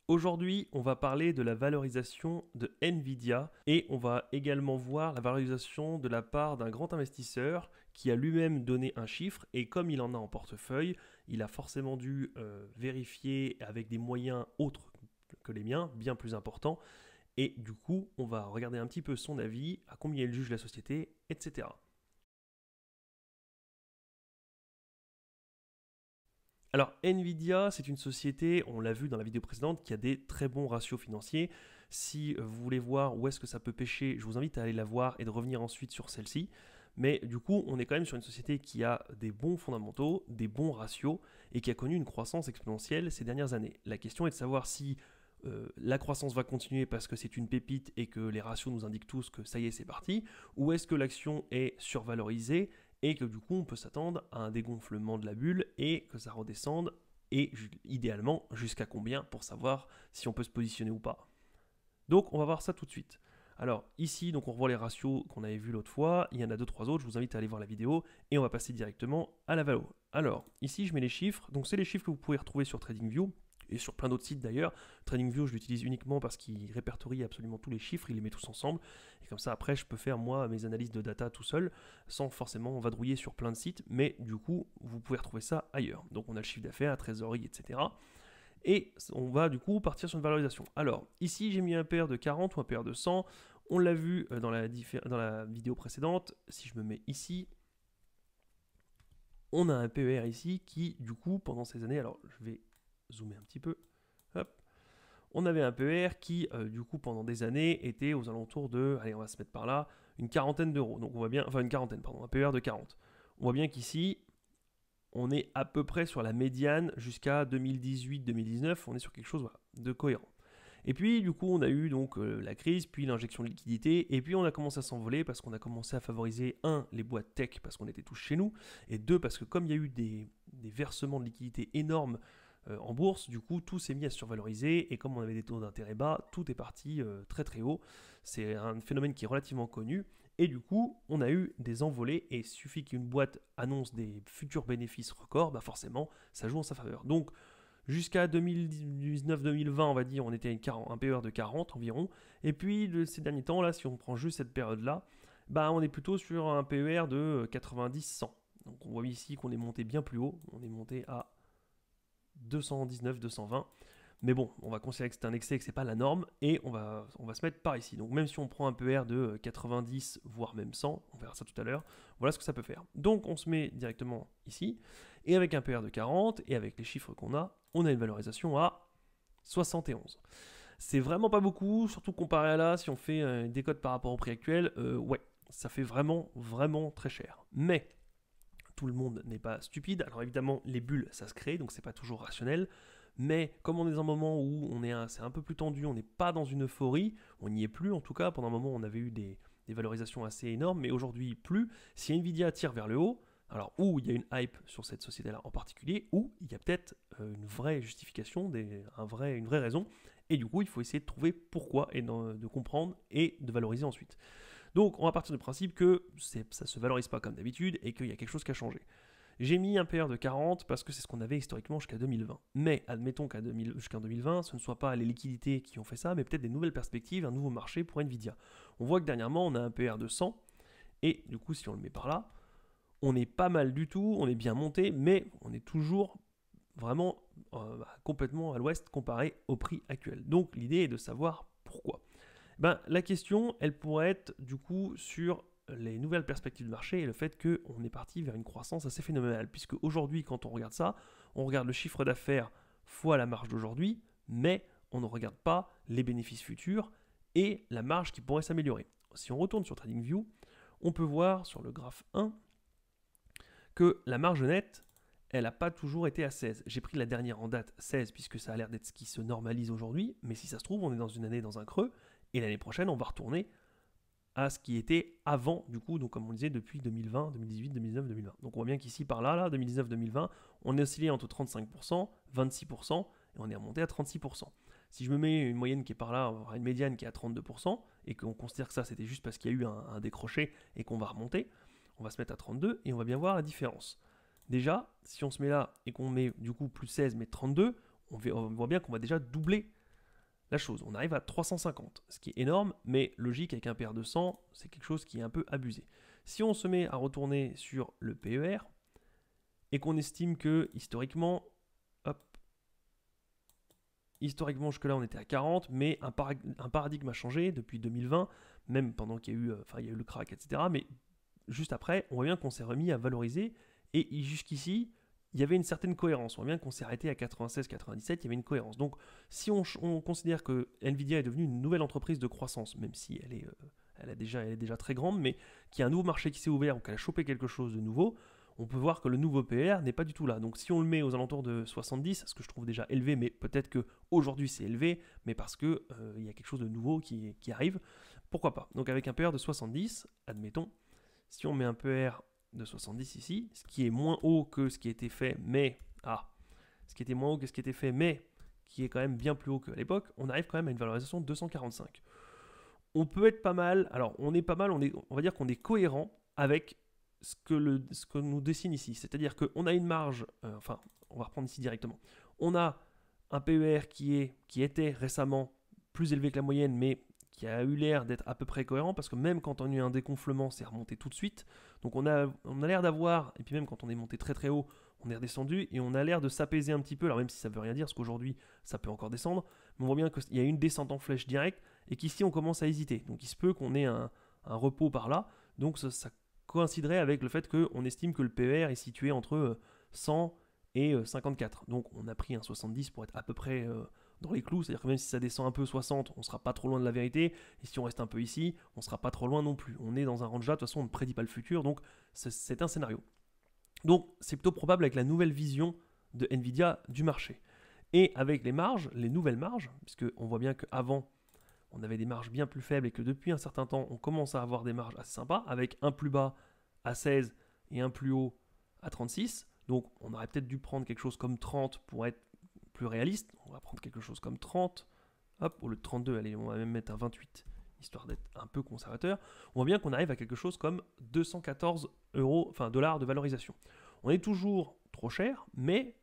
Aujourd'hui, on va parler de la valorisation de Nvidia et on va également voir la valorisation de la part d'un grand investisseur qui a lui-même donné un chiffre et comme il en a en portefeuille, il a forcément dû vérifier avec des moyens autres que les miens, bien plus importants. Et du coup, on va regarder un petit peu son avis, à combien il juge la société, etc. Alors Nvidia, c'est une société, on l'a vu dans la vidéo précédente, qui a des très bons ratios financiers. Si vous voulez voir où est-ce que ça peut pêcher, je vous invite à aller la voir et de revenir ensuite sur celle-ci. Mais du coup, on est quand même sur une société qui a des bons fondamentaux, des bons ratios et qui a connu une croissance exponentielle ces dernières années. La question est de savoir si la croissance va continuer parce que c'est une pépite et que les ratios nous indiquent tous que ça y est, c'est parti, ou est-ce que l'action est survalorisée et que du coup on peut s'attendre à un dégonflement de la bulle et que ça redescende et idéalement jusqu'à combien pour savoir si on peut se positionner ou pas. Donc on va voir ça tout de suite. Alors ici, donc on revoit les ratios qu'on avait vus l'autre fois, il y en a 2-3 autres, je vous invite à aller voir la vidéo et on va passer directement à la valo. Alors ici je mets les chiffres, donc c'est les chiffres que vous pouvez retrouver sur TradingView et sur plein d'autres sites d'ailleurs. TradingView, je l'utilise uniquement parce qu'il répertorie absolument tous les chiffres, il les met tous ensemble. Et comme ça, après, je peux faire moi mes analyses de data tout seul, sans forcément vadrouiller sur plein de sites. Mais du coup, vous pouvez retrouver ça ailleurs. Donc on a le chiffre d'affaires, la trésorerie, etc. Et on va du coup partir sur une valorisation. Alors ici, j'ai mis un PR de 40 ou un PR de 100. On l'a vu dans la vidéo précédente. Si je me mets ici, on a un PER ici qui, du coup, pendant ces années, alors je vais zoomer un petit peu, hop, on avait un PER qui, du coup, pendant des années, était aux alentours de, allez, on va se mettre par là, une quarantaine d'euros. Donc on voit bien, enfin une quarantaine, pardon, un PER de 40. On voit bien qu'ici, on est à peu près sur la médiane jusqu'à 2018-2019, on est sur quelque chose voilà, de cohérent. Et puis du coup on a eu donc la crise, puis l'injection de liquidité, et puis on a commencé à s'envoler parce qu'on a commencé à favoriser, un, les boîtes tech parce qu'on était tous chez nous, et deux, parce que comme il y a eu des versements de liquidité énormes en bourse, du coup tout s'est mis à se survaloriser, et comme on avait des taux d'intérêt bas, tout est parti très très haut. C'est un phénomène qui est relativement connu, et du coup on a eu des envolées, et il suffit qu'une boîte annonce des futurs bénéfices records, bah forcément ça joue en sa faveur. Donc jusqu'à 2019-2020, on va dire, on était à un PER de 40 environ. Et puis, ces derniers temps, là, si on prend juste cette période-là, bah, on est plutôt sur un PER de 90-100. Donc, on voit ici qu'on est monté bien plus haut. On est monté à 219-220. Mais bon, on va considérer que c'est un excès et que c'est pas la norme. Et on va se mettre par ici. Donc, même si on prend un PER de 90, voire même 100, on verra ça tout à l'heure, voilà ce que ça peut faire. Donc, on se met directement ici. Et avec un PER de 40 et avec les chiffres qu'on a, on a une valorisation à 71. C'est vraiment pas beaucoup, surtout comparé à là, si on fait une décote par rapport au prix actuel, ouais, ça fait vraiment, vraiment très cher. Mais tout le monde n'est pas stupide. Alors évidemment, les bulles, ça se crée, donc c'est pas toujours rationnel. Mais comme on est dans un moment où c'est un peu plus tendu, on n'est pas dans une euphorie, on n'y est plus en tout cas. Pendant un moment, on avait eu des valorisations assez énormes, mais aujourd'hui plus. Si Nvidia tire vers le haut, alors ou il y a une hype sur cette société-là en particulier, ou il y a peut-être une vraie justification, une vraie raison, et du coup il faut essayer de trouver pourquoi et de comprendre et de valoriser ensuite. Donc on va partir du principe que ça ne se valorise pas comme d'habitude et qu'il y a quelque chose qui a changé. J'ai mis un PR de 40 parce que c'est ce qu'on avait historiquement jusqu'à 2020. Mais admettons jusqu'en 2020, ce ne soit pas les liquidités qui ont fait ça, mais peut-être des nouvelles perspectives, un nouveau marché pour Nvidia. On voit que dernièrement, on a un PR de 100, et du coup, si on le met par là, on est pas mal du tout, on est bien monté, mais on est toujours vraiment complètement à l'ouest comparé au prix actuel. Donc l'idée est de savoir pourquoi. La question, elle pourrait être du coup sur les nouvelles perspectives de marché et le fait qu'on est parti vers une croissance assez phénoménale. Puisque aujourd'hui, quand on regarde ça, on regarde le chiffre d'affaires fois la marge d'aujourd'hui, mais on ne regarde pas les bénéfices futurs et la marge qui pourrait s'améliorer. Si on retourne sur TradingView, on peut voir sur le graphe 1 que la marge nette, elle n'a pas toujours été à 16. J'ai pris la dernière en date 16 puisque ça a l'air d'être ce qui se normalise aujourd'hui, mais si ça se trouve, on est dans une année dans un creux, et l'année prochaine, on va retourner à ce qui était avant, du coup, donc comme on disait, depuis 2020, 2018, 2019, 2020. Donc on voit bien qu'ici, par là, 2019-2020, on est oscillé entre 35%, 26%, et on est remonté à 36%. Si je me mets une moyenne qui est par là, on aura une médiane qui est à 32%, et qu'on considère que ça, c'était juste parce qu'il y a eu un décroché et qu'on va remonter, on va se mettre à 32, et on va bien voir la différence. Déjà, si on se met là et qu'on met du coup plus 16 mais 32, on voit bien qu'on va déjà doubler la chose. On arrive à 350, ce qui est énorme, mais logique, avec un PER de 100, c'est quelque chose qui est un peu abusé. Si on se met à retourner sur le PER, et qu'on estime que, historiquement, historiquement jusque-là on était à 40, mais un paradigme a changé depuis 2020, même pendant qu'il y a eu, il y a eu le crack, etc. Mais juste après, on voit bien qu'on s'est remis à valoriser, et jusqu'ici, il y avait une certaine cohérence. On voit bien qu'on s'est arrêté à 96-97, il y avait une cohérence. Donc, si on considère que Nvidia est devenue une nouvelle entreprise de croissance, même si elle est déjà très grande, mais qu'il y a un nouveau marché qui s'est ouvert, ou qu'elle a chopé quelque chose de nouveau, on peut voir que le nouveau PER n'est pas du tout là. Donc si on le met aux alentours de 70, ce que je trouve déjà élevé, mais peut-être qu'aujourd'hui c'est élevé, mais parce qu'il y a quelque chose de nouveau qui arrive, pourquoi pas. Donc avec un PER de 70, admettons, si on met un PER de 70 ici, ce qui est moins haut que ce qui a été fait, mais... ce qui était moins haut que ce qui était fait, mais qui est quand même bien plus haut qu'à l'époque, on arrive quand même à une valorisation de 245. On peut être pas mal, alors on est pas mal, on va dire qu'on est cohérent avec ce que nous dessine ici. C'est-à-dire qu'on a une marge, on va reprendre ici directement. On a un PER qui était récemment plus élevé que la moyenne, mais qui a eu l'air d'être à peu près cohérent, parce que même quand on a eu un dégonflement, c'est remonté tout de suite. Donc on a l'air d'avoir, et puis même quand on est monté très très haut, on est redescendu, et on a l'air de s'apaiser un petit peu, alors même si ça ne veut rien dire, parce qu'aujourd'hui, ça peut encore descendre, mais on voit bien qu'il y a une descente en flèche directe, et qu'ici, on commence à hésiter. Donc il se peut qu'on ait un repos par là, donc ça coïnciderait avec le fait qu'on estime que le PER est situé entre 100 et 54. Donc on a pris un 70 pour être à peu près dans les clous, c'est-à-dire que même si ça descend un peu 60, on ne sera pas trop loin de la vérité, et si on reste un peu ici, on ne sera pas trop loin non plus. On est dans un range là, de toute façon on ne prédit pas le futur, donc c'est un scénario. Donc c'est plutôt probable avec la nouvelle vision de Nvidia du marché. Et avec les marges, les nouvelles marges, puisqu'on voit bien qu'avant, on avait des marges bien plus faibles et que depuis un certain temps, on commence à avoir des marges assez sympas, avec un plus bas à 16 et un plus haut à 36. Donc on aurait peut-être dû prendre quelque chose comme 30 pour être plus réaliste. On va prendre quelque chose comme 30. Hop, au lieu de 32, allez, on va même mettre un 28, histoire d'être un peu conservateur. On voit bien qu'on arrive à quelque chose comme 214 dollars de valorisation. On est toujours trop cher, mais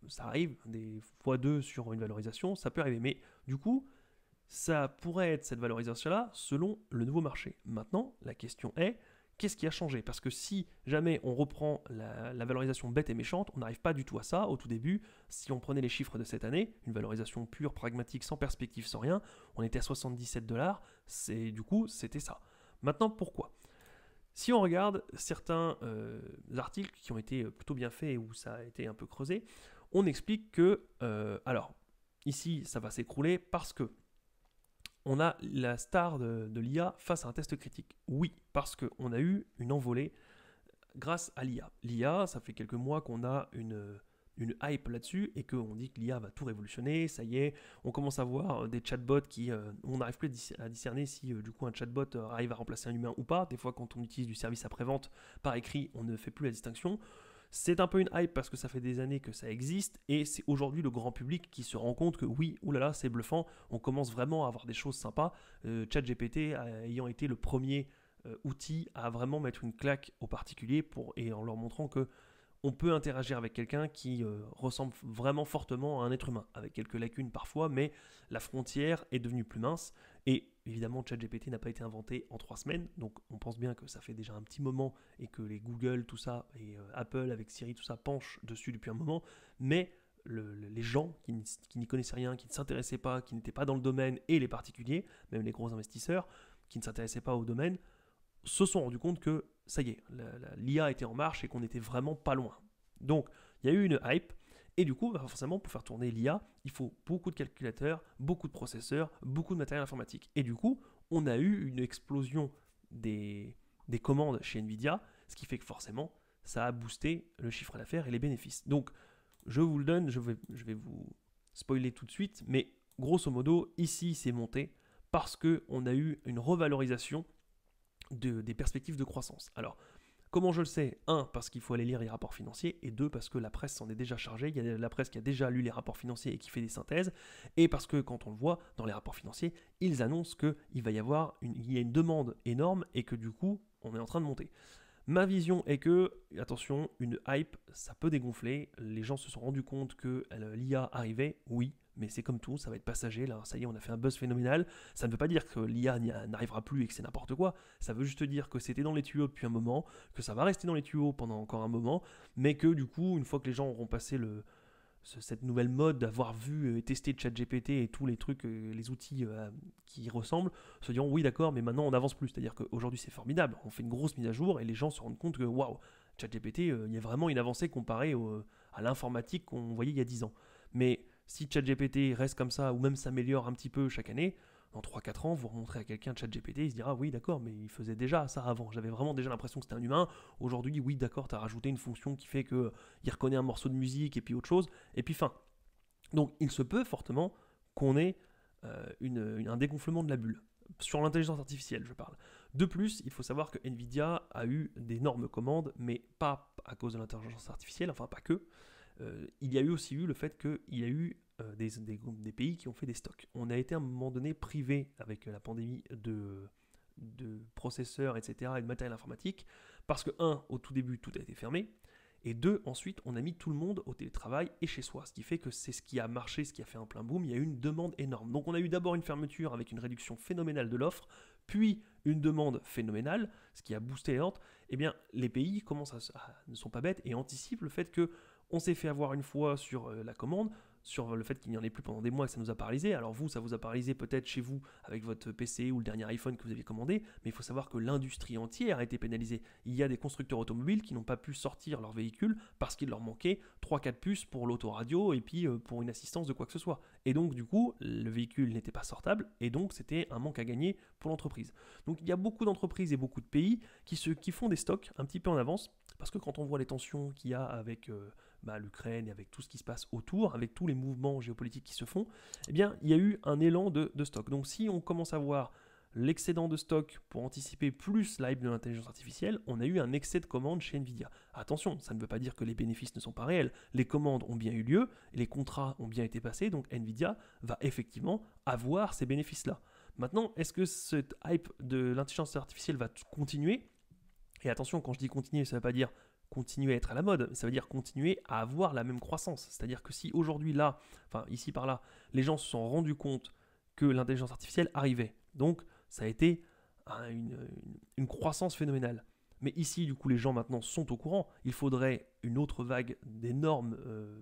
ça arrive, des x2 sur une valorisation, ça peut arriver. Mais du coup, ça pourrait être cette valorisation-là selon le nouveau marché. Maintenant, la question est, qu'est-ce qui a changé? Parce que si jamais on reprend la valorisation bête et méchante, on n'arrive pas du tout à ça au tout début. Si on prenait les chiffres de cette année, une valorisation pure, pragmatique, sans perspective, sans rien, on était à 77 dollars, du coup, c'était ça. Maintenant, pourquoi? Si on regarde certains articles qui ont été plutôt bien faits et où ça a été un peu creusé, on explique que, alors, ici, ça va s'écrouler parce que on a la star de l'IA face à un test critique. Oui, parce qu'on a eu une envolée grâce à l'IA. L'IA, ça fait quelques mois qu'on a une hype là-dessus et qu'on dit que l'IA va tout révolutionner, ça y est, on commence à voir des chatbots qui, on n'arrive plus à discerner si du coup un chatbot arrive à remplacer un humain ou pas. Des fois quand on utilise du service après-vente par écrit, on ne fait plus la distinction. C'est un peu une hype parce que ça fait des années que ça existe et c'est aujourd'hui le grand public qui se rend compte que oui, oulala, c'est bluffant, on commence vraiment à avoir des choses sympas. ChatGPT ayant été le premier outil à vraiment mettre une claque aux particuliers et en leur montrant que on peut interagir avec quelqu'un qui ressemble vraiment fortement à un être humain, avec quelques lacunes parfois, mais la frontière est devenue plus mince. Et évidemment, ChatGPT n'a pas été inventé en 3 semaines, donc on pense bien que ça fait déjà un petit moment et que les Google, tout ça, et Apple avec Siri, tout ça, penchent dessus depuis un moment. Mais les gens qui n'y connaissaient rien, qui ne s'intéressaient pas, qui n'étaient pas dans le domaine, et les particuliers, même les gros investisseurs, qui ne s'intéressaient pas au domaine, se sont rendus compte que ça y est, l'IA était en marche et qu'on n'était vraiment pas loin. Donc, il y a eu une hype, et du coup, forcément, pour faire tourner l'IA, il faut beaucoup de calculateurs, beaucoup de processeurs, beaucoup de matériel informatique. Et du coup, on a eu une explosion des commandes chez Nvidia, ce qui fait que forcément, ça a boosté le chiffre d'affaires et les bénéfices. Donc, je vous le donne, je vais vous spoiler tout de suite, mais grosso modo, ici, c'est monté parce qu'on a eu une revalorisation des perspectives de croissance. Alors, comment je le sais? 1, parce qu'il faut aller lire les rapports financiers, et 2, parce que la presse s'en est déjà chargée, il y a la presse qui a déjà lu les rapports financiers et qui fait des synthèses, et parce que quand on le voit dans les rapports financiers, ils annoncent qu'il va y avoir il y a une demande énorme et que du coup, on est en train de monter. Ma vision est que, attention, une hype, ça peut dégonfler, les gens se sont rendus compte que l'IA arrivait, oui, mais c'est comme tout, ça va être passager, là, ça y est, on a fait un buzz phénoménal. Ça ne veut pas dire que l'IA n'arrivera plus et que c'est n'importe quoi, ça veut juste dire que c'était dans les tuyaux depuis un moment, que ça va rester dans les tuyaux pendant encore un moment, mais que du coup, une fois que les gens auront passé cette nouvelle mode d'avoir vu et testé ChatGPT et tous les trucs, les outils qui y ressemblent, se diront oui d'accord, mais maintenant on n'avance plus. C'est-à-dire qu'aujourd'hui c'est formidable, on fait une grosse mise à jour et les gens se rendent compte que waouh, ChatGPT, il y a vraiment une avancée comparée à l'informatique qu'on voyait il y a 10 ans. Mais si ChatGPT reste comme ça ou même s'améliore un petit peu chaque année, dans 3-4 ans, vous remontrez à quelqu'un ChatGPT, il se dira oui d'accord, mais il faisait déjà ça avant. J'avais vraiment déjà l'impression que c'était un humain. Aujourd'hui, oui d'accord, tu as rajouté une fonction qui fait qu'il reconnaît un morceau de musique et puis autre chose, et puis fin. Donc il se peut fortement qu'on ait un dégonflement de la bulle. Sur l'intelligence artificielle, je parle. De plus, il faut savoir que Nvidia a eu d'énormes commandes, mais pas à cause de l'intelligence artificielle, enfin pas que. Il y a eu aussi le fait qu'il y a eu des pays qui ont fait des stocks. On a été à un moment donné privé avec la pandémie de processeurs, etc., et de matériel informatique, parce que, au tout début, tout a été fermé, et 2, ensuite, on a mis tout le monde au télétravail et chez soi, ce qui fait que c'est ce qui a marché, ce qui a fait un plein boom, il y a eu une demande énorme. Donc on a eu d'abord une fermeture avec une réduction phénoménale de l'offre, puis une demande phénoménale, ce qui a boosté les ventes. Eh bien, les pays ne sont pas bêtes et anticipent le fait que on s'est fait avoir une fois sur la commande, sur le fait qu'il n'y en ait plus pendant des mois et que ça nous a paralysé. Alors vous, ça vous a paralysé peut-être chez vous avec votre PC ou le dernier iPhone que vous aviez commandé, mais il faut savoir que l'industrie entière a été pénalisée. Il y a des constructeurs automobiles qui n'ont pas pu sortir leurs véhicules parce qu'il leur manquait 3-4 puces pour l'autoradio et puis pour une assistance de quoi que ce soit. Et donc du coup, le véhicule n'était pas sortable et donc c'était un manque à gagner pour l'entreprise. Donc il y a beaucoup d'entreprises et beaucoup de pays qui font des stocks un petit peu en avance parce que quand on voit les tensions qu'il y a avec l'Ukraine et avec tout ce qui se passe autour, avec tous les mouvements géopolitiques qui se font, eh bien, il y a eu un élan de stock. Donc, si on commence à voir l'excédent de stock pour anticiper plus l'hype de l'intelligence artificielle, on a eu un excès de commandes chez Nvidia. Attention, ça ne veut pas dire que les bénéfices ne sont pas réels. Les commandes ont bien eu lieu, les contrats ont bien été passés, donc Nvidia va effectivement avoir ces bénéfices-là. Maintenant, est-ce que cette hype de l'intelligence artificielle va continuer ? Et attention, quand je dis continuer, ça ne veut pas dire continuer à être à la mode, ça veut dire continuer à avoir la même croissance. C'est-à-dire que si aujourd'hui, là, enfin ici par là, les gens se sont rendus compte que l'intelligence artificielle arrivait, donc ça a été une croissance phénoménale. Mais ici, du coup, les gens maintenant sont au courant. Il faudrait une autre vague d'énormes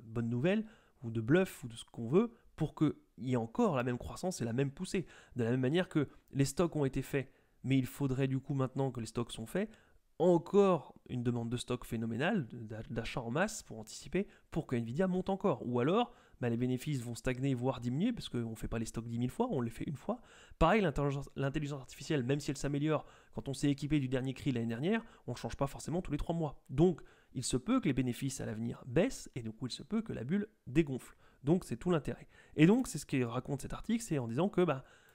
bonnes nouvelles, ou de bluff, ou de ce qu'on veut, pour qu'il y ait encore la même croissance et la même poussée. De la même manière que les stocks ont été faits, mais il faudrait du coup maintenant que les stocks sont faits, encore une demande de stock phénoménale, d'achat en masse pour anticiper, pour que Nvidia monte encore. Ou alors, les bénéfices vont stagner, voire diminuer, parce qu'on ne fait pas les stocks 10 000 fois, on les fait une fois. Pareil, l'intelligence artificielle, même si elle s'améliore, quand on s'est équipé du dernier cri l'année dernière, on ne change pas forcément tous les 3 mois. Donc, il se peut que les bénéfices à l'avenir baissent, et du coup, il se peut que la bulle dégonfle. Donc, c'est tout l'intérêt. Et donc, c'est ce que raconte cet article, c'est en disant que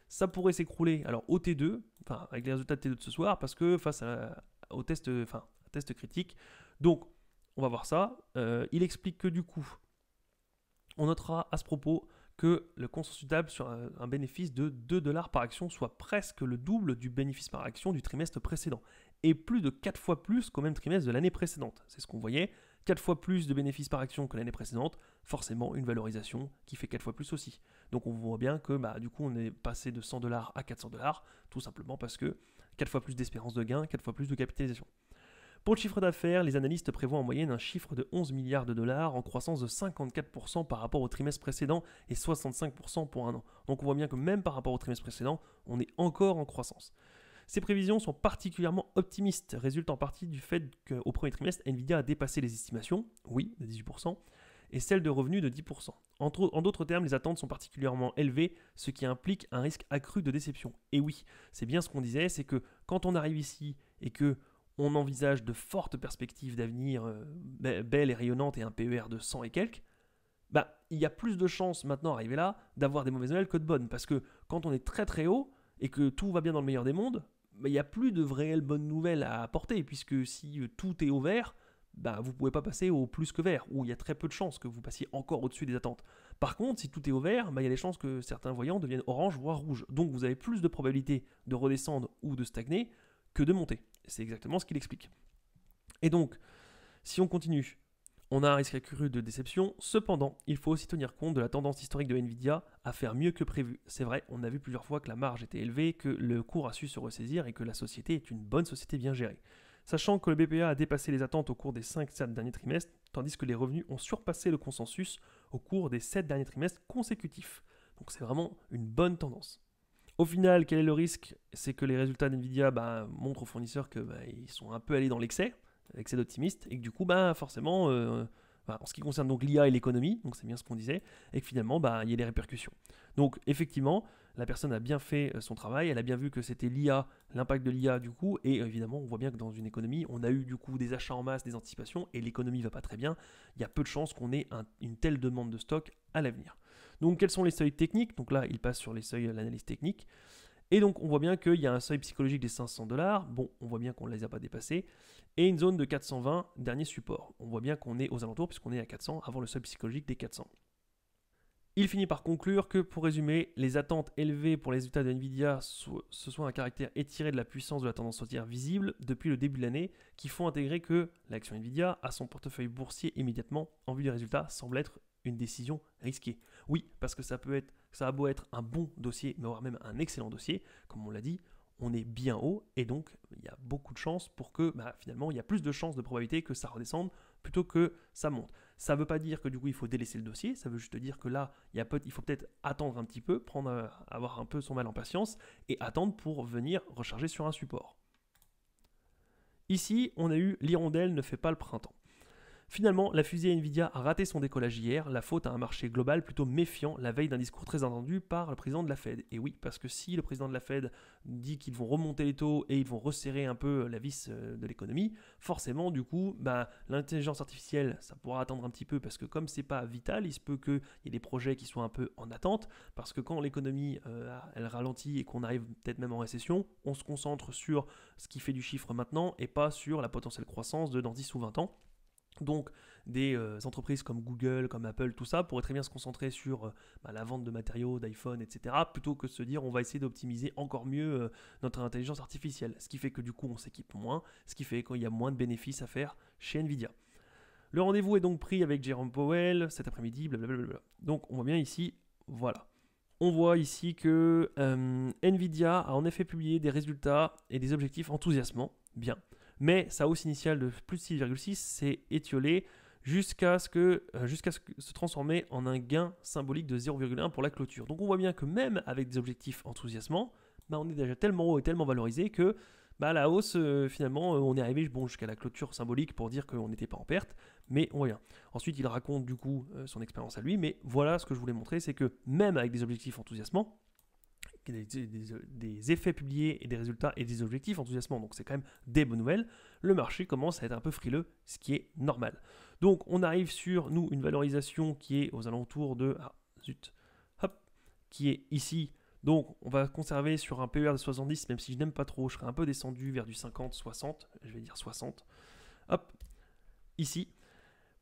ça pourrait s'écrouler, alors au T2, enfin avec les résultats de T2 de ce soir, parce que face au test critique. Donc, on va voir ça. Il explique que du coup, on notera à ce propos que le consensus table sur un bénéfice de 2 $ par action, soit presque le double du bénéfice par action du trimestre précédent, et plus de 4 fois plus qu'au même trimestre de l'année précédente. C'est ce qu'on voyait, 4 fois plus de bénéfices par action que l'année précédente, forcément une valorisation qui fait 4 fois plus aussi. Donc on voit bien que du coup on est passé de 100 $ à 400 $, tout simplement parce que 4 fois plus d'espérance de gain, 4 fois plus de capitalisation. Pour le chiffre d'affaires, les analystes prévoient en moyenne un chiffre de 11 milliards de dollars en croissance de 54% par rapport au trimestre précédent et 65% pour un an. Donc on voit bien que même par rapport au trimestre précédent, on est encore en croissance. Ces prévisions sont particulièrement optimistes, résultent en partie du fait qu'au premier trimestre, Nvidia a dépassé les estimations, oui, de 18%, et celles de revenus de 10%. En d'autres termes, les attentes sont particulièrement élevées, ce qui implique un risque accru de déception. Et oui, c'est bien ce qu'on disait, c'est que quand on arrive ici et que on envisage de fortes perspectives d'avenir belles et rayonnantes et un PER de 100 et quelques, il y a plus de chances maintenant arriver là d'avoir des mauvaises nouvelles que de bonnes. Parce que quand on est très très haut et que tout va bien dans le meilleur des mondes, il n'y a plus de réelles bonnes nouvelles à apporter, puisque si tout est au vert, vous ne pouvez pas passer au plus que vert, ou il y a très peu de chances que vous passiez encore au-dessus des attentes. Par contre, si tout est au vert, il y a des chances que certains voyants deviennent orange, voire rouge. Donc vous avez plus de probabilité de redescendre ou de stagner que de monter. C'est exactement ce qu'il explique. Et donc, si on continue, on a un risque accru de déception. Cependant, il faut aussi tenir compte de la tendance historique de Nvidia à faire mieux que prévu. C'est vrai, on a vu plusieurs fois que la marge était élevée, que le cours a su se ressaisir et que la société est une bonne société bien gérée. Sachant que le BPA a dépassé les attentes au cours des 5-7 derniers trimestres, tandis que les revenus ont surpassé le consensus au cours des 7 derniers trimestres consécutifs. Donc c'est vraiment une bonne tendance. Au final, quel est le risque? C'est que les résultats d'NVIDIA montrent aux fournisseurs qu'ils sont un peu allés dans l'excès d'optimistes, et que du coup, forcément, en ce qui concerne donc l'IA et l'économie, donc c'est bien ce qu'on disait, et que finalement, il y a des répercussions. Donc effectivement, la personne a bien fait son travail, elle a bien vu que c'était l'IA, l'impact de l'IA du coup, et évidemment, on voit bien que dans une économie, on a eu du coup des achats en masse, des anticipations, et l'économie va pas très bien, il y a peu de chances qu'on ait une telle demande de stock à l'avenir. Donc quels sont les seuils techniques? Donc là, il passe sur les seuils, l'analyse technique. Et donc on voit bien qu'il y a un seuil psychologique des 500$, bon, on voit bien qu'on ne les a pas dépassés, et une zone de 420, dernier support. On voit bien qu'on est aux alentours puisqu'on est à 400 avant le seuil psychologique des 400. Il finit par conclure que, pour résumer, les attentes élevées pour les résultats de Nvidia, ce soit un caractère étiré de la puissance de la tendance haussière visible depuis le début de l'année, qui font intégrer que l'action Nvidia a son portefeuille boursier immédiatement en vue des résultats semble être une décision risquée. Oui, parce que ça a beau être un bon dossier, mais voire même un excellent dossier, comme on l'a dit, on est bien haut et donc il y a beaucoup de chances pour que finalement il y a plus de chances de probabilité que ça redescende plutôt que ça monte. Ça ne veut pas dire que du coup il faut délaisser le dossier, ça veut juste dire que là il faut peut-être attendre un petit peu, avoir un peu son mal en patience et attendre pour venir recharger sur un support. Ici on a eu l'hirondelle ne fait pas le printemps. Finalement, la fusée Nvidia a raté son décollage hier, la faute à un marché global plutôt méfiant la veille d'un discours très attendu par le président de la Fed. Et oui, parce que si le président de la Fed dit qu'ils vont remonter les taux et ils vont resserrer un peu la vis de l'économie, forcément, du coup, l'intelligence artificielle, ça pourra attendre un petit peu parce que comme c'est pas vital, il se peut qu'il y ait des projets qui soient un peu en attente, parce que quand l'économie elle ralentit et qu'on arrive peut-être même en récession, on se concentre sur ce qui fait du chiffre maintenant et pas sur la potentielle croissance de dans 10 ou 20 ans. Donc des entreprises comme Google, comme Apple, tout ça pourraient très bien se concentrer sur la vente de matériaux, d'iPhone, etc. plutôt que de se dire on va essayer d'optimiser encore mieux notre intelligence artificielle. Ce qui fait que du coup on s'équipe moins, ce qui fait qu'il y a moins de bénéfices à faire chez Nvidia. Le rendez-vous est donc pris avec Jérôme Powell cet après-midi, blablabla. Donc on voit bien ici, voilà. On voit ici que Nvidia a en effet publié des résultats et des objectifs enthousiasmants, bien. Mais sa hausse initiale de plus de 6,6 s'est étiolée jusqu'à ce que se transformer en un gain symbolique de 0,1 pour la clôture. Donc on voit bien que même avec des objectifs enthousiasmants, on est déjà tellement haut et tellement valorisé que la hausse, finalement, on est arrivé jusqu'à la clôture symbolique pour dire qu'on n'était pas en perte, mais on voit bien. Ensuite, il raconte du coup son expérience à lui, mais voilà ce que je voulais montrer, c'est que même avec des objectifs enthousiasmants, des effets publiés et des résultats et des objectifs enthousiasmants, donc c'est quand même des bonnes nouvelles, le marché commence à être un peu frileux, ce qui est normal. Donc on arrive sur, nous, une valorisation qui est aux alentours de, qui est ici, donc on va conserver sur un PER de 70, même si je n'aime pas trop, je serai un peu descendu vers du 50-60, je vais dire 60, ici,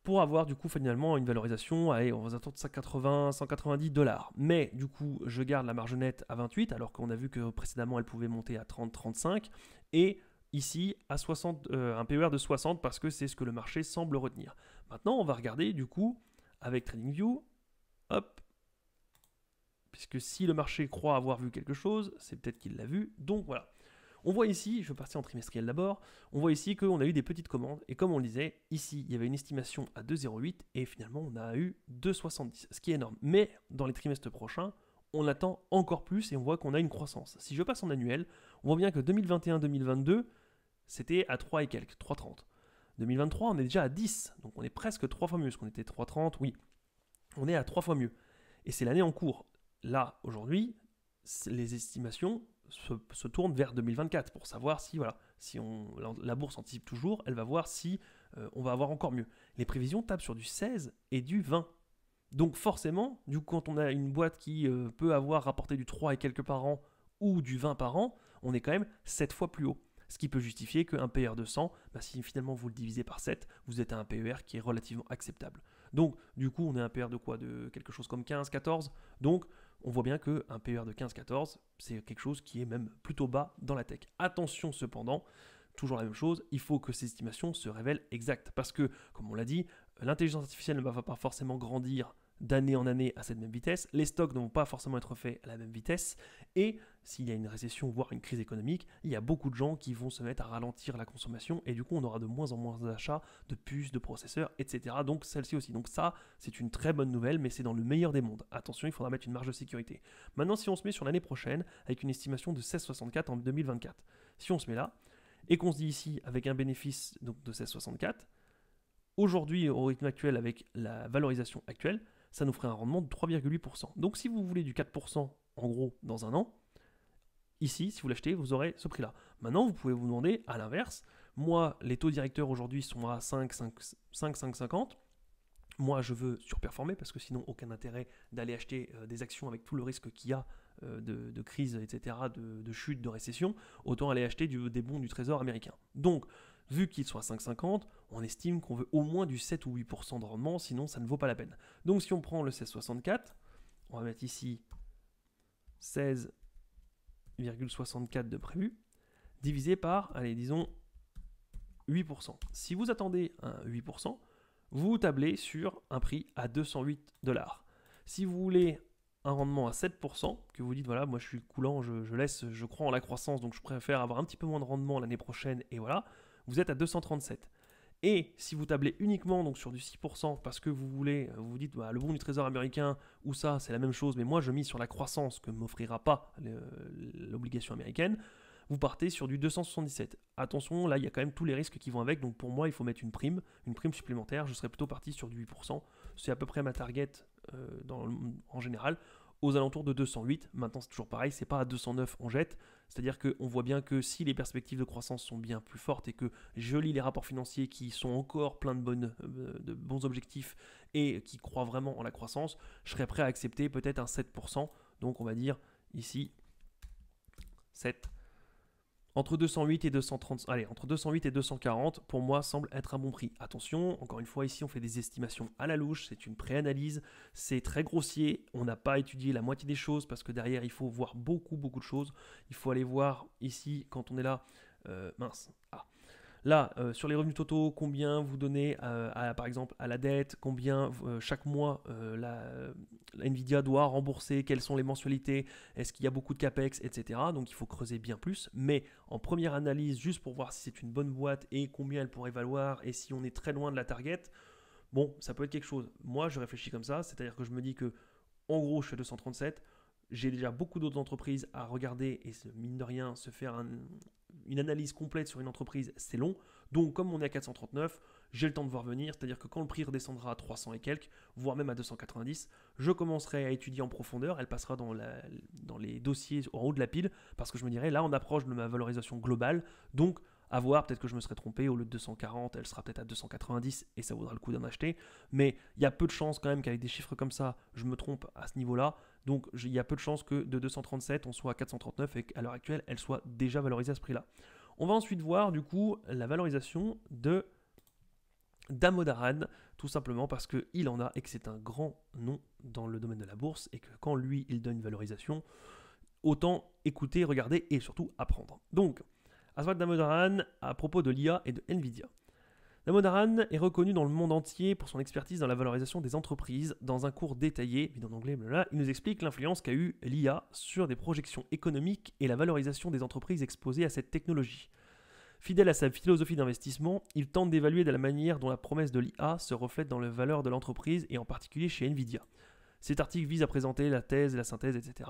pour avoir du coup finalement une valorisation aux alentours de 180-190$. Mais du coup, je garde la marge nette à 28, alors qu'on a vu que précédemment elle pouvait monter à 30-35, et ici à 60, un PER de 60 parce que c'est ce que le marché semble retenir. Maintenant, on va regarder du coup avec TradingView, puisque si le marché croit avoir vu quelque chose, c'est peut-être qu'il l'a vu, donc voilà. On voit ici, je vais partir en trimestriel d'abord, on voit ici qu'on a eu des petites commandes, et comme on le disait, ici, il y avait une estimation à 2,08, et finalement, on a eu 2,70, ce qui est énorme. Mais dans les trimestres prochains, on attend encore plus, et on voit qu'on a une croissance. Si je passe en annuel, on voit bien que 2021-2022, c'était à 3 et quelques, 3,30. 2023, on est déjà à 10, donc on est presque 3 fois mieux, parce qu'on était 3,30, oui. On est à 3 fois mieux. Et c'est l'année en cours. Là, aujourd'hui, les estimations se tourne vers 2024 pour savoir si, la bourse anticipe toujours, elle va voir si on va avoir encore mieux. Les prévisions tapent sur du 16 et du 20. Donc forcément, du coup, quand on a une boîte qui peut avoir rapporté du 3 et quelques par an ou du 20 par an, on est quand même 7 fois plus haut. Ce qui peut justifier qu'un PER de 100, si finalement vous le divisez par 7, vous êtes à un PER qui est relativement acceptable. Donc du coup, on est à un PER de quoi? De quelque chose comme 15-14. Donc on voit bien qu'un PER de 15-14, c'est quelque chose qui est même plutôt bas dans la tech. Attention cependant, toujours la même chose, il faut que ces estimations se révèlent exactes. Parce que, comme on l'a dit, L'intelligence artificielle ne va pas forcément grandir d'année en année à cette même vitesse, les stocks ne vont pas forcément être faits à la même vitesse, et s'il y a une récession, voire une crise économique, il y a beaucoup de gens qui vont se mettre à ralentir la consommation, et du coup on aura de moins en moins d'achats de puces, de processeurs, etc. Donc celle-ci aussi. Donc ça, c'est une très bonne nouvelle, mais c'est dans le meilleur des mondes. Attention, il faudra mettre une marge de sécurité. Maintenant, si on se met sur l'année prochaine, avec une estimation de 16,64 en 2024, si on se met là, et qu'on se dit ici, avec un bénéfice donc, de 16,64, aujourd'hui, au rythme actuel, avec la valorisation actuelle, ça nous ferait un rendement de 3,8%. Donc si vous voulez du 4% en gros dans un an, ici, si vous l'achetez, vous aurez ce prix-là. Maintenant, vous pouvez vous demander, à l'inverse, moi, les taux directeurs aujourd'hui sont à 5,50. Moi, je veux surperformer parce que sinon, aucun intérêt d'aller acheter des actions avec tout le risque qu'il y a de crise, etc., de chute, de récession. Autant aller acheter des bons du Trésor américain. Donc, vu qu'il soit 5,50, on estime qu'on veut au moins du 7 ou 8% de rendement, sinon ça ne vaut pas la peine. Donc si on prend le 16,64, on va mettre ici 16,64 de prévu, divisé par, allez, disons 8%. Si vous attendez un 8%, vous tablez sur un prix à 208$. Si vous voulez un rendement à 7%, que vous dites, voilà, moi je suis coulant, je crois en la croissance, donc je préfère avoir un petit peu moins de rendement l'année prochaine, et voilà, vous êtes à 237. Et si vous tablez uniquement donc sur du 6% parce que vous dites bah, le bon du Trésor américain ou ça c'est la même chose, mais moi je mise sur la croissance que ne m'offrira pas l'obligation américaine, vous partez sur du 277. Attention, là il y a quand même tous les risques qui vont avec, donc pour moi il faut mettre une prime supplémentaire, je serais plutôt parti sur du 8%, c'est à peu près ma target en général, aux alentours de 208. Maintenant c'est toujours pareil, c'est pas à 209 on jette, c'est-à-dire qu'on voit bien que si les perspectives de croissance sont bien plus fortes et que je lis les rapports financiers qui sont encore plein de bons objectifs et qui croient vraiment en la croissance, je serais prêt à accepter peut-être un 7%. Donc on va dire ici 7. Entre 208 et 230, allez, entre 208 et 240, pour moi, semble être un bon prix. Attention, encore une fois, ici, on fait des estimations à la louche, c'est une préanalyse, c'est très grossier, on n'a pas étudié la moitié des choses parce que derrière, il faut voir beaucoup de choses. Il faut aller voir ici, quand on est là, Là, sur les revenus totaux, combien vous donnez par exemple à la dette, combien chaque mois la Nvidia doit rembourser, quelles sont les mensualités, est-ce qu'il y a beaucoup de capex, etc. Donc il faut creuser bien plus. Mais en première analyse, juste pour voir si c'est une bonne boîte et combien elle pourrait valoir et si on est très loin de la target, bon, ça peut être quelque chose. Moi, je réfléchis comme ça, c'est-à-dire que je me dis que en gros, je suis à 237. J'ai déjà beaucoup d'autres entreprises à regarder et mine de rien, se faire une analyse complète sur une entreprise, c'est long. Donc, comme on est à 439, j'ai le temps de voir venir. C'est-à-dire que quand le prix redescendra à 300 et quelques, voire même à 290, je commencerai à étudier en profondeur. Elle passera dans les dossiers en haut de la pile parce que je me dirais, là, on approche de ma valorisation globale. Donc, à voir, peut-être que je me serais trompé, au lieu de 240, elle sera peut-être à 290 et ça vaudra le coup d'en acheter. Mais il y a peu de chances quand même qu'avec des chiffres comme ça, je me trompe à ce niveau-là. Donc il y a peu de chances que de 237, on soit à 439 et qu'à l'heure actuelle, elle soit déjà valorisée à ce prix-là. On va ensuite voir du coup la valorisation de Damodaran, tout simplement parce qu'il en a et que c'est un grand nom dans le domaine de la bourse et que quand lui, il donne une valorisation, autant écouter, regarder et surtout apprendre. Donc, Aswad Damodaran à propos de l'IA et de Nvidia. Damodaran est reconnu dans le monde entier pour son expertise dans la valorisation des entreprises. Dans un cours détaillé, vide en anglais, blablabla, il nous explique l'influence qu'a eu l'IA sur des projections économiques et la valorisation des entreprises exposées à cette technologie. Fidèle à sa philosophie d'investissement, il tente d'évaluer de la manière dont la promesse de l'IA se reflète dans les valeurs de l'entreprise et en particulier chez Nvidia. Cet article vise à présenter la thèse, la synthèse, etc.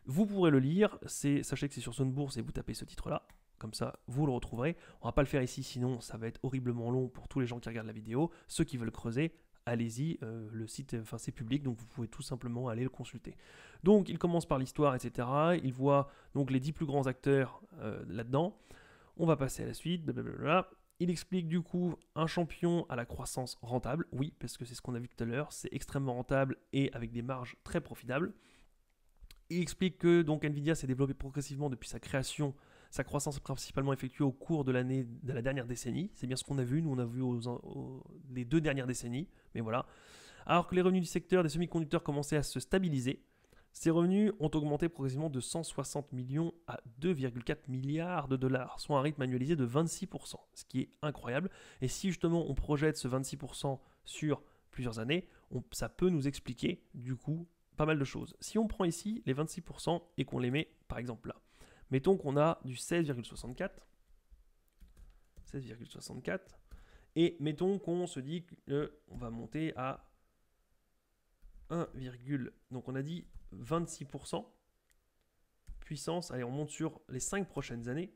Vous pourrez le lire, sachez que c'est sur Zone Bourse et vous tapez ce titre-là. Comme ça, vous le retrouverez. On va pas le faire ici, sinon ça va être horriblement long pour tous les gens qui regardent la vidéo. Ceux qui veulent creuser, allez-y, le site, c'est public, donc vous pouvez tout simplement aller le consulter. Donc, il commence par l'histoire, etc. Il voit donc les 10 plus grands acteurs là-dedans. On va passer à la suite, blablabla. Il explique du coup un champion à la croissance rentable. Oui, parce que c'est ce qu'on a vu tout à l'heure, c'est extrêmement rentable et avec des marges très profitables. Il explique que donc Nvidia s'est développé progressivement depuis sa création. Sa croissance est principalement effectuée au cours de la dernière décennie. C'est bien ce qu'on a vu. Nous, on a vu les 2 dernières décennies. Mais voilà. Alors que les revenus du secteur des semi-conducteurs commençaient à se stabiliser, Ses revenus ont augmenté progressivement de 160 millions à 2,4 milliards de dollars, soit un rythme annualisé de 26%, ce qui est incroyable. Et si justement on projette ce 26% sur plusieurs années, ça peut nous expliquer du coup pas mal de choses. Si on prend ici les 26% et qu'on les met par exemple là, mettons qu'on a du 16,64, et mettons qu'on se dit qu'on va monter à 1, donc on a dit 26% puissance, allez on monte sur les 5 prochaines années,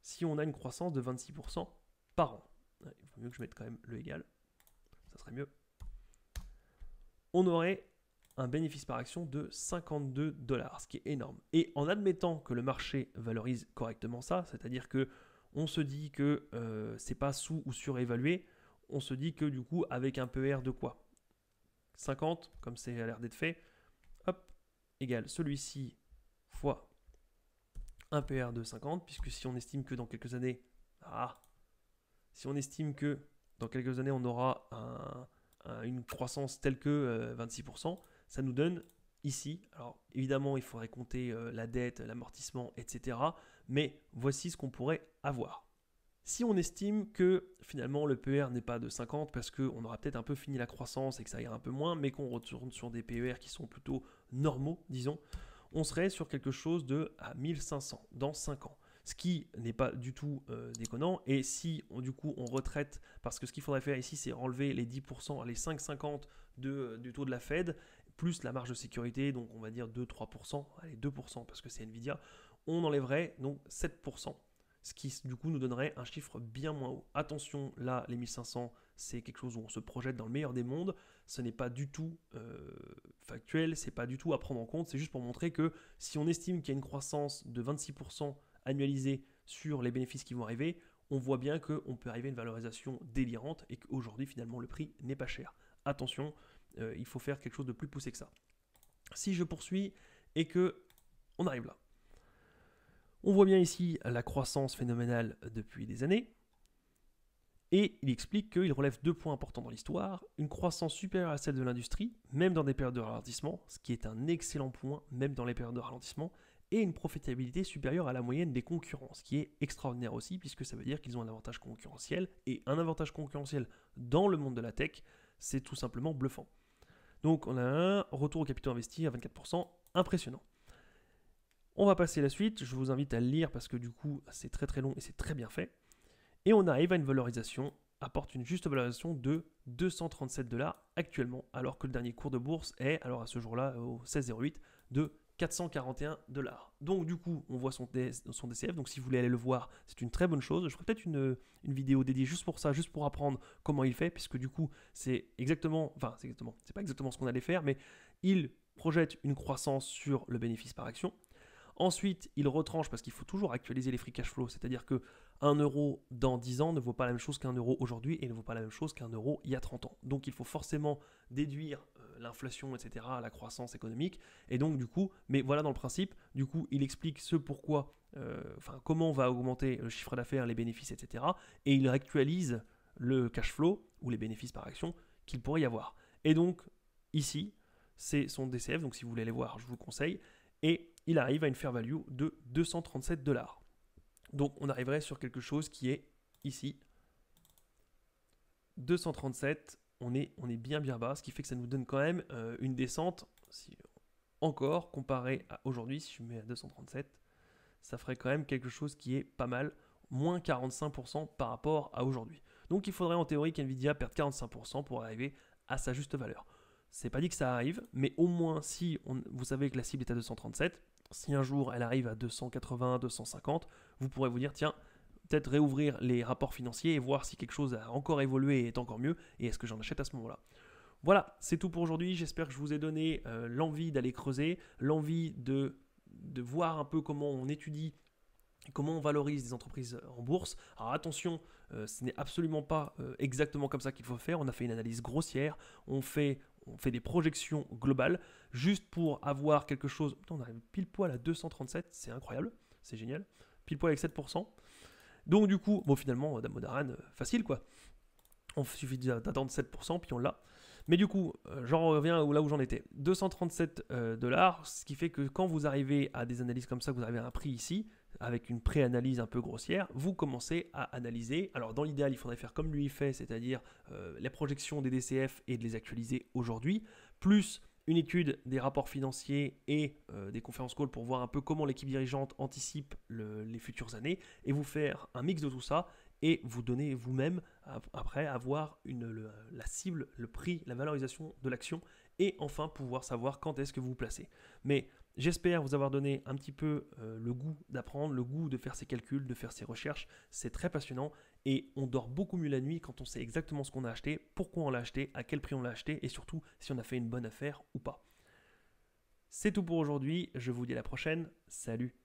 si on a une croissance de 26% par an. Il vaut mieux que je mette quand même le égal, ça serait mieux. On aurait un bénéfice par action de 52 $, ce qui est énorme. Et en admettant que le marché valorise correctement ça, c'est-à-dire que on se dit que c'est pas sous ou surévalué, on se dit que du coup avec un PER de quoi 50, comme c'est à l'air d'être fait, hop, égale celui-ci fois un PER de 50, puisque si on estime que dans quelques années, si on estime que dans quelques années on aura une croissance telle que 26%, ça nous donne ici, alors évidemment il faudrait compter la dette, l'amortissement, etc. Mais voici ce qu'on pourrait avoir. Si on estime que finalement le PER n'est pas de 50 parce qu'on aura peut-être un peu fini la croissance et que ça ira un peu moins, mais qu'on retourne sur des PER qui sont plutôt normaux, disons, on serait sur quelque chose de à 1500 dans 5 ans. Ce qui n'est pas du tout déconnant. Et si du coup on retraite, parce que ce qu'il faudrait faire ici c'est enlever les 10%, les 5,50 du taux de la Fed, plus la marge de sécurité, donc on va dire 2-3%, allez 2% parce que c'est Nvidia, on enlèverait donc 7%. Ce qui du coup nous donnerait un chiffre bien moins haut. Attention, là les 1500 c'est quelque chose où on se projette dans le meilleur des mondes, ce n'est pas du tout factuel, c'est pas du tout à prendre en compte, c'est juste pour montrer que si on estime qu'il y a une croissance de 26% annualisée sur les bénéfices qui vont arriver, on voit bien qu'on peut arriver à une valorisation délirante et qu'aujourd'hui finalement le prix n'est pas cher. Attention, il faut faire quelque chose de plus poussé que ça. Si je poursuis et que on arrive là. On voit bien ici la croissance phénoménale depuis des années. Et il explique qu'il relève 2 points importants dans l'histoire. Une croissance supérieure à celle de l'industrie, même dans des périodes de ralentissement, ce qui est un excellent point, même dans les périodes de ralentissement. Et une profitabilité supérieure à la moyenne des concurrents, ce qui est extraordinaire aussi, puisque ça veut dire qu'ils ont un avantage concurrentiel. Et un avantage concurrentiel dans le monde de la tech, c'est tout simplement bluffant. Donc on a un retour au capital investi à 24%, impressionnant. On va passer à la suite, je vous invite à le lire parce que du coup c'est très très long et c'est très bien fait. Et on arrive à une valorisation, apporte une juste valorisation de 237 $ actuellement, alors que le dernier cours de bourse est, alors à ce jour-là, au 16,08, de 441 $. Donc du coup, on voit son DCF, donc si vous voulez aller le voir, c'est une très bonne chose. Je ferai peut-être une vidéo dédiée juste pour ça, juste pour apprendre comment il fait, puisque du coup, c'est pas exactement ce qu'on allait faire, mais il projette une croissance sur le bénéfice par action. Ensuite, il retranche parce qu'il faut toujours actualiser les free cash flow, c'est-à-dire que 1 euro dans 10 ans ne vaut pas la même chose qu'un euro aujourd'hui et ne vaut pas la même chose qu'un euro il y a 30 ans. Donc il faut forcément déduire l'inflation, etc., la croissance économique. Et donc du coup, mais voilà dans le principe, du coup il explique comment va augmenter le chiffre d'affaires, les bénéfices, etc. Et il actualise le cash flow ou les bénéfices par action qu'il pourrait y avoir. Et donc ici, c'est son DCF, donc si vous voulez aller voir, je vous le conseille. Et il arrive à une fair value de 237 $. Donc on arriverait sur quelque chose qui est ici 237, on est bien bas, ce qui fait que ça nous donne quand même une descente, encore comparé à aujourd'hui, si je mets à 237, ça ferait quand même quelque chose qui est pas mal, moins 45% par rapport à aujourd'hui. Donc il faudrait en théorie qu'NVIDIA perde 45% pour arriver à sa juste valeur. C'est pas dit que ça arrive, mais au moins si vous savez que la cible est à 237, si un jour elle arrive à 280, 250, vous pourrez vous dire tiens, peut-être réouvrir les rapports financiers et voir si quelque chose a encore évolué et est encore mieux, et est-ce que j'en achète à ce moment-là. Voilà, c'est tout pour aujourd'hui. J'espère que je vous ai donné l'envie d'aller creuser, l'envie de voir un peu comment on étudie, comment on valorise des entreprises en bourse. Alors attention, ce n'est absolument pas exactement comme ça qu'il faut faire. On a fait une analyse grossière, on fait des projections globales, juste pour avoir quelque chose. Putain, on arrive pile poil à 237, c'est incroyable, c'est génial. Pile poil avec 7%. Donc du coup, bon finalement, Damodaran, facile quoi. On suffit d'attendre 7%, puis on l'a. Mais du coup, j'en reviens là où j'en étais. 237 $, ce qui fait que quand vous arrivez à des analyses comme ça, que vous arrivez à un prix ici, avec une pré-analyse un peu grossière, vous commencez à analyser. Alors dans l'idéal, il faudrait faire comme lui fait, c'est-à-dire les projections des DCF et de les actualiser aujourd'hui, plus une étude des rapports financiers et des conférences call pour voir un peu comment l'équipe dirigeante anticipe les futures années, et vous faire un mix de tout ça, et vous donner vous-même, après, avoir la cible, le prix, la valorisation de l'action, et enfin pouvoir savoir quand est-ce que vous vous placez. Mais j'espère vous avoir donné un petit peu le goût d'apprendre, le goût de faire ces calculs, de faire ces recherches. C'est très passionnant et on dort beaucoup mieux la nuit quand on sait exactement ce qu'on a acheté, pourquoi on l'a acheté, à quel prix on l'a acheté et surtout si on a fait une bonne affaire ou pas. C'est tout pour aujourd'hui, je vous dis à la prochaine, salut!